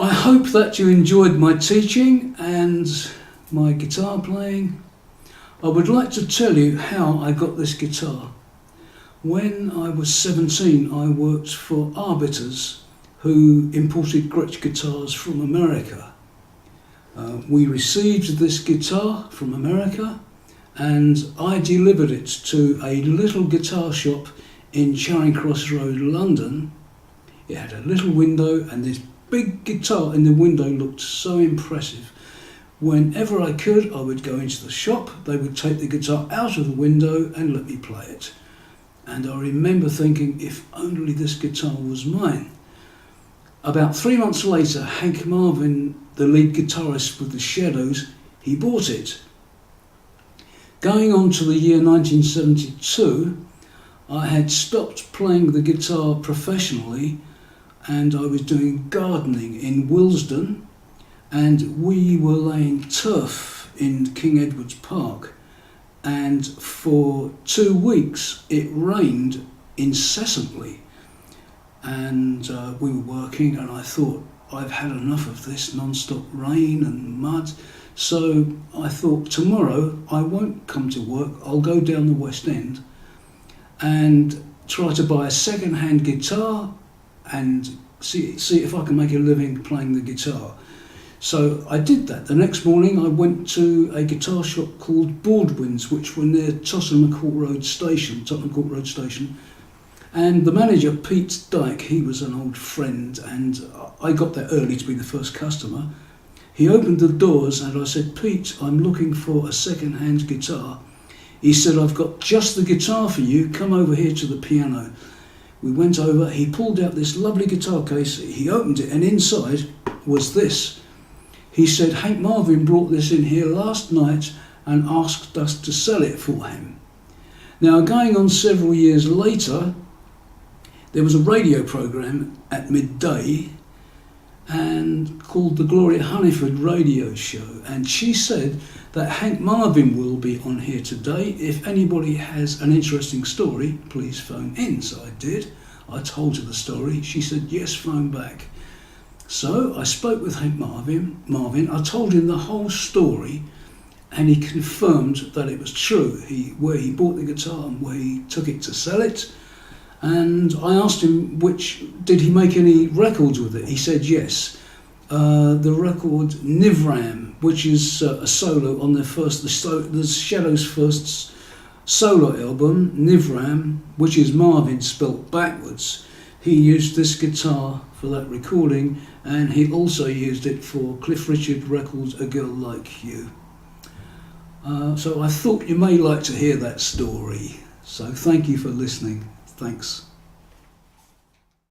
I hope that you enjoyed my teaching and my guitar playing. I would like to tell you how I got this guitar. When I was 17, I worked for Arbiters, who imported Gretsch guitars from America. We received this guitar from America and I delivered it to a little guitar shop in Charing Cross Road, London. It had a little window and this big guitar in the window looked so impressive. Whenever I could, I would go into the shop, they would take the guitar out of the window and let me play it. And I remember thinking, if only this guitar was mine. About 3 months later, Hank Marvin, the lead guitarist with the Shadows, he bought it. Going on to the year 1972, I had stopped playing the guitar professionally and I was doing gardening in Willesden, and we were laying turf in King Edward's Park, and for 2 weeks it rained incessantly, and we were working and I thought, I've had enough of this non-stop rain and mud. So I thought, tomorrow I won't come to work, I'll go down the West End and try to buy a second-hand guitar and see if I can make a living playing the guitar. So I did that. The next morning I went to a guitar shop called Baldwin's, which were near Tottenham Court Road Station, and the manager, Pete Dyke, he was an old friend and I got there early to be the first customer. He opened the doors and I said, Pete, I'm looking for a second-hand guitar. He said, I've got just the guitar for you, come over here to the piano. We went over, he pulled out this lovely guitar case, he opened it and inside was this. He said, Hank Marvin brought this in here last night and asked us to sell it for him. Now, going on several years later, there was a radio programme at midday and called the Gloria Hunniford radio show, and she said that Hank Marvin will be on here today. If anybody has an interesting story, please phone in. So I did. I told her the story. She said, yes, phone back. So I spoke with Hank Marvin. I told him the whole story and he confirmed that it was true, where he bought the guitar and where he took it to sell it. And I asked him, did he make any records with it? He said yes. The record Nivram, which is a solo on the Shadows' first solo album, Nivram, which is Marvin spelt backwards. He used this guitar for that recording, and he also used it for Cliff Richard Records' A Girl Like You. So I thought you may like to hear that story. So thank you for listening. Thanks.